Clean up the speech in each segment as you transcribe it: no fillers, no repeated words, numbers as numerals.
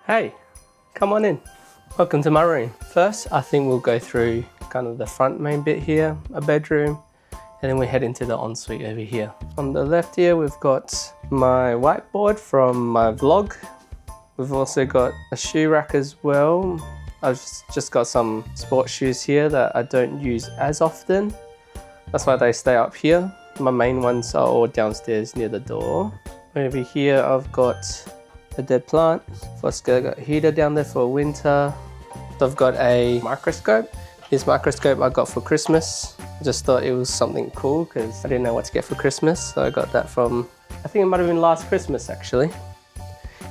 Hey, come on in. Welcome to my room. First, I think we'll go through kind of the front main bit here, a bedroom, and then we head into the ensuite over here. On the left here, we've got my whiteboard from my vlog. We've also got a shoe rack as well. I've just got some sports shoes here that I don't use as often. That's why they stay up here. My main ones are all downstairs near the door. Over here, I've got a dead plant. I've got a heater down there for winter. I've got a microscope. This microscope I got for Christmas. I just thought it was something cool because I didn't know what to get for Christmas. So I got that from, I think it might have been last Christmas actually.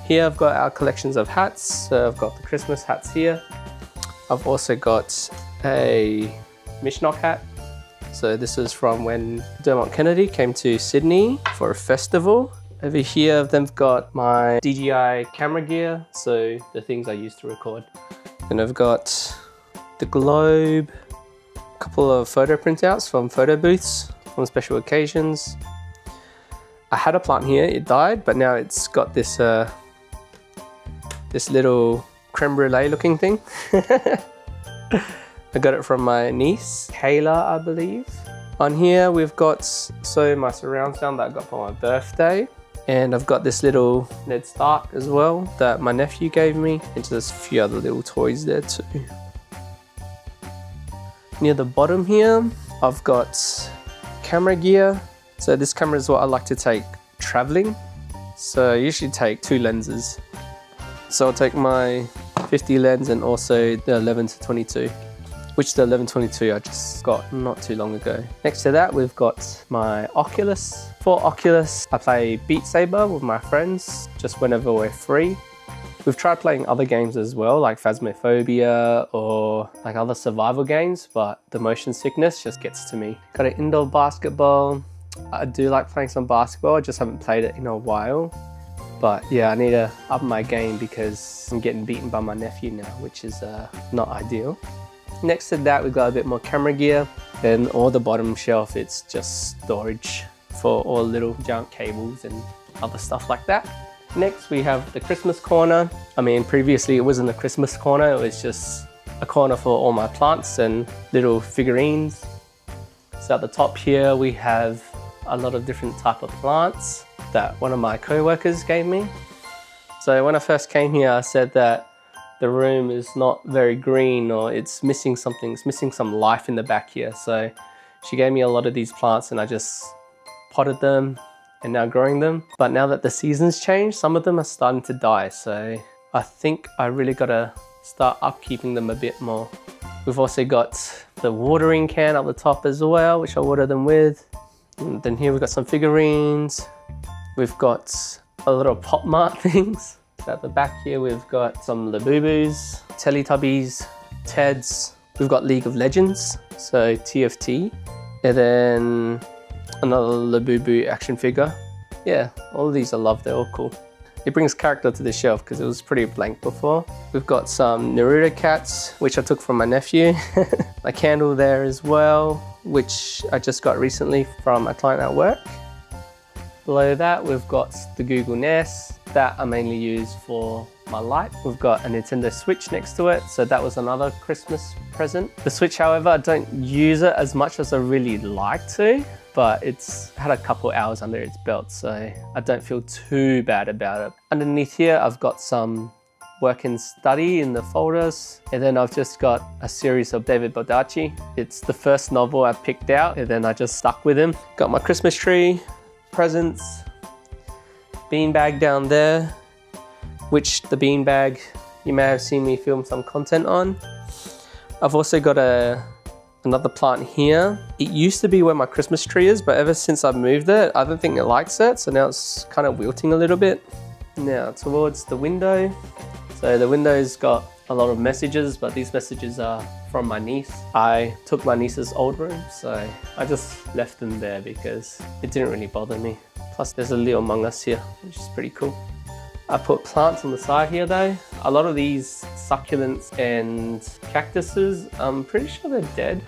Here I've got our collections of hats. So I've got the Christmas hats here. I've also got a Mishnok hat. So this is from when Dermot Kennedy came to Sydney for a festival. Over here they've got my DJI camera gear, so the things I use to record. And I've got the globe, a couple of photo printouts from photo booths on special occasions. I had a plant here, it died, but now it's got this this little creme brulee looking thing. I got it from my niece, Kayla, I believe. On here we've got my surround sound that I got for my birthday. And I've got this little Ned Stark as well that my nephew gave me. And just a few other little toys there too. Near the bottom here, I've got camera gear. So this camera is what I like to take traveling. So I usually take 2 lenses. So I'll take my 50 lens and also the 11-22. Which the 11-22 I just got not too long ago. Next to that, we've got my Oculus. For Oculus, I play Beat Saber with my friends, just whenever we're free. We've tried playing other games as well, like Phasmophobia or like other survival games, but the motion sickness just gets to me. Got an indoor basketball. I do like playing some basketball, I just haven't played it in a while. But yeah, I need to up my game because I'm getting beaten by my nephew now, which is not ideal. Next to that, we've got a bit more camera gear. Then all the bottom shelf, it's just storage for all little junk cables and other stuff like that. Next, we have the Christmas corner. I mean, previously it wasn't a Christmas corner, it was just a corner for all my plants and little figurines. So at the top here, we have a lot of different type of plants that one of my co-workers gave me. So when I first came here, I said that the room is not very green, or it's missing something, it's missing some life in the back here. So she gave me a lot of these plants and I just potted them and now growing them. But now that the seasons changed, some of them are starting to die. So I think I really gotta start upkeeping them a bit more. We've also got the watering can up the top as well, which I water them with. And then here we've got some figurines. We've got a lot of pop mart things. At the back here, we've got some Labubus, Teletubbies, Teds. We've got League of Legends, so TFT. And then another Labubu action figure. Yeah, all of these I love, they're all cool. It brings character to the shelf because it was pretty blank before. We've got some Naruto cats, which I took from my nephew. A candle there as well, which I just got recently from a client at work. Below that, we've got the Google Nest that I mainly use for my light. We've got a Nintendo Switch next to it, so that was another Christmas present. The Switch, however, I don't use it as much as I really like to, but it's had a couple hours under its belt, so I don't feel too bad about it. Underneath here, I've got some work and study in the folders, and then I've just got a series of David Baldacci. It's the first novel I picked out, and then I just stuck with him. Got my Christmas tree, presents, beanbag down there, which the beanbag you may have seen me film some content on. I've also got another plant here. It used to be where my Christmas tree is, but ever since I've moved it, I don't think it likes it, so now it's kind of wilting a little bit. Now towards the window. So the window's got a lot of messages, but these messages are from my niece. I took my niece's old room, so I just left them there because it didn't really bother me. Plus there's a little Among Us here, which is pretty cool. I put plants on the side here though. A lot of these succulents and cactuses, I'm pretty sure they're dead.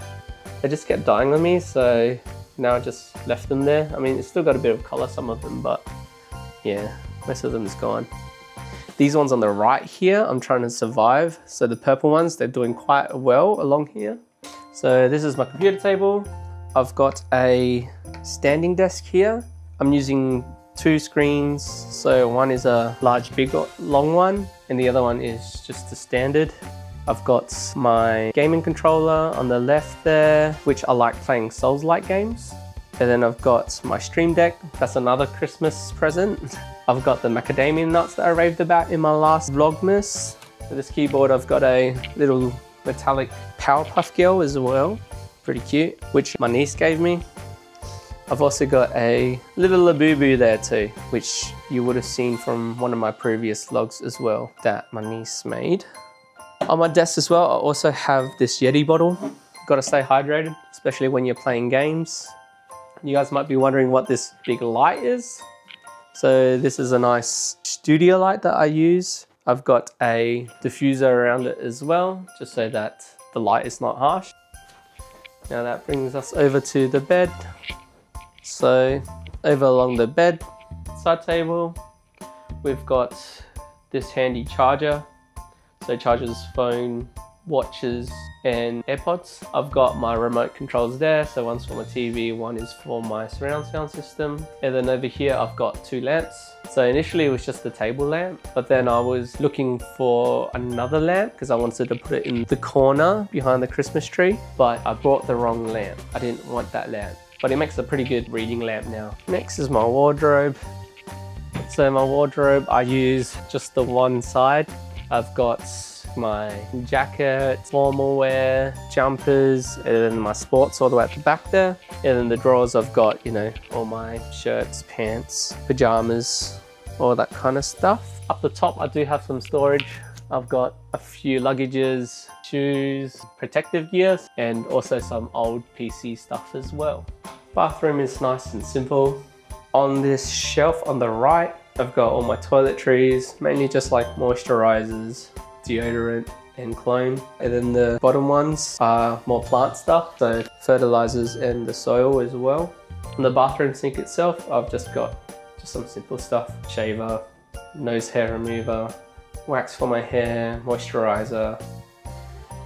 They just kept dying on me, so now I just left them there. I mean, it's still got a bit of color, some of them, but yeah, most of them is gone. These ones on the right here, I'm trying to survive. So the purple ones, they're doing quite well along here. So this is my computer table. I've got a standing desk here. I'm using 2 screens. So one is a large, big, long one, and the other one is just a standard. I've got my gaming controller on the left there, which I like playing Souls-like games. And then I've got my Stream Deck. That's another Christmas present. I've got the macadamia nuts that I raved about in my last Vlogmas. For this keyboard, I've got a little metallic Powerpuff Girl as well. Pretty cute, which my niece gave me. I've also got a little Labubu there too, which you would have seen from one of my previous vlogs as well, that my niece made. On my desk as well, I also have this Yeti bottle. Gotta stay hydrated, especially when you're playing games. You guys might be wondering what this big light is. So this is a nice studio light that I use. I've got a diffuser around it as well, just so that the light is not harsh. Now that brings us over to the bed. So over along the bed side table, we've got this handy charger. So it charges phone, watches, and AirPods. I've got my remote controls there. So one's for my TV, one is for my surround sound system. And then over here, I've got 2 lamps. So initially it was just the table lamp, but then I was looking for another lamp because I wanted to put it in the corner behind the Christmas tree, but I brought the wrong lamp. I didn't want that lamp, but it makes a pretty good reading lamp now. Next is my wardrobe. So my wardrobe, I use just the one side. I've got my jacket, formal wear, jumpers, and then my sports all the way at the back there. And then the drawers, I've got, you know, all my shirts, pants, pajamas, all that kind of stuff. Up the top, I do have some storage. I've got a few luggages, shoes, protective gear, and also some old PC stuff as well. Bathroom is nice and simple. On this shelf on the right, I've got all my toiletries, mainly just like moisturizers, deodorant, and cologne. And then the bottom ones are more plant stuff, so fertilizers and the soil as well. On the bathroom sink itself, I've just got some simple stuff: shaver, nose hair remover, wax for my hair, moisturizer,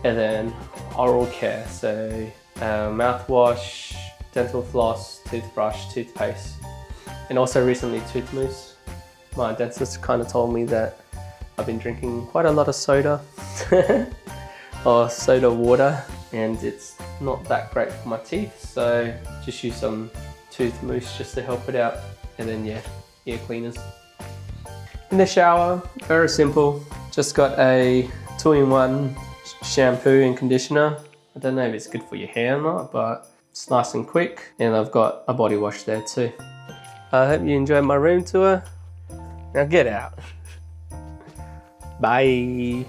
and then oral care, so mouthwash, dental floss, toothbrush, toothpaste, and also recently tooth mousse. My dentist kind of told me that I've been drinking quite a lot of soda or soda water, and it's not that great for my teeth, so just use some tooth mousse just to help it out. And then yeah, ear cleaners. In the shower, very simple, just got a 2-in-1 shampoo and conditioner. I don't know if it's good for your hair or not, but it's nice and quick. And I've got a body wash there too. I hope you enjoyed my room tour. Now get out. Bye.